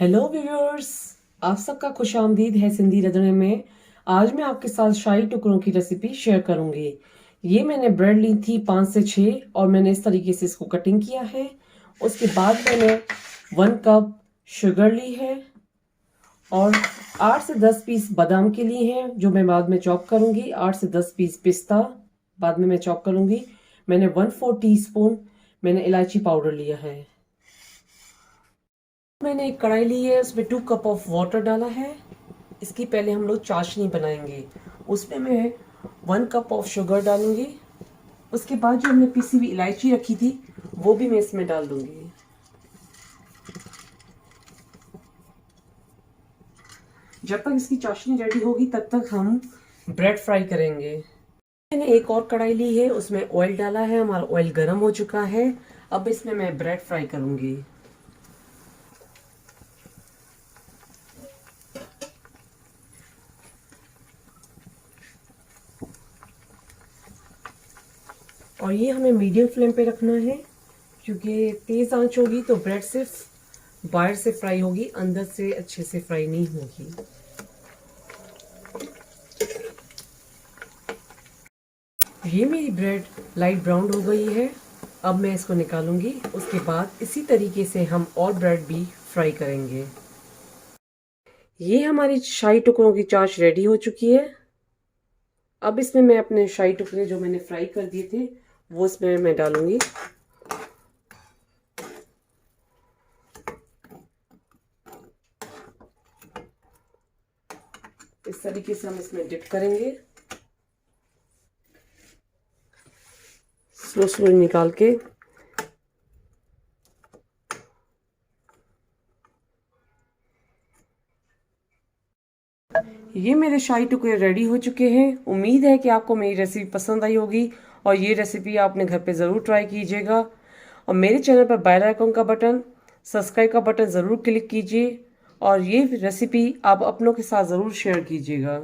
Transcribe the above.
Hello viewers, आप सबका खुशामदीद है सिंधी रंधणे में। आज मैं आपके साथ शाही टुकड़ों की रेसिपी शेयर करूंगी। ये मैंने ब्रेड ली थी 5 से 6 और मैंने इस तरीके से इसको कटिंग किया है। उसके बाद मैंने 1 कप शुगर ली है और 8 से 10 पीस बादाम के लिए हैं जो मैं बाद में चॉप करूंगी। 8 से 10 पीस पिस्ता बाद में मैं चॉप करूंगी। मैंने 1/4 टीस्पून मैंने इलायची पाउडर लिया है। मैंने एक कढ़ाई ली है, उसमें 2 कप ऑफ वाटर डाला है। इसकी पहले हम लोग चाशनी बनाएंगे। उसमें मैं 1 कप ऑफ शुगर डालूंगी। उसके बाद जो हमने पिसी हुई इलायची रखी थी वो भी मैं इसमें डाल दूंगी। जब तक इसकी चाशनी रेडी होगी तब तक हम ब्रेड फ्राई करेंगे। मैंने एक और कढ़ाई ली है, उसमें ऑयल डाला है। हमारा ऑयल गर्म हो चुका है। अब इसमें मैं ब्रेड फ्राई करूंगी। और ये हमें मीडियम फ्लेम पे रखना है क्योंकि तेज आंच होगी तो ब्रेड सिर्फ बाहर से फ्राई होगी, अंदर से अच्छे से फ्राई नहीं होगी। ये मेरी ब्रेड लाइट ब्राउन हो गई है। अब मैं इसको निकालूंगी। उसके बाद इसी तरीके से हम और ब्रेड भी फ्राई करेंगे। ये हमारी शाही टुकड़ों की चाश रेडी हो चुकी है। अब इसमें मैं अपने शाही टुकड़े जो मैंने फ्राई कर दिए थे वो इसमें मैं डालूंगी। इस तरीके से हम इसमें डिप करेंगे, स्लो स्लो निकाल के। ये मेरे शाही टुकड़े रेडी हो चुके हैं। उम्मीद है कि आपको मेरी रेसिपी पसंद आई होगी और ये रेसिपी आपने घर पे ज़रूर ट्राई कीजिएगा। और मेरे चैनल पर बेल आइकन का बटन, सब्सक्राइब का बटन ज़रूर क्लिक कीजिए और ये रेसिपी आप अपनों के साथ ज़रूर शेयर कीजिएगा।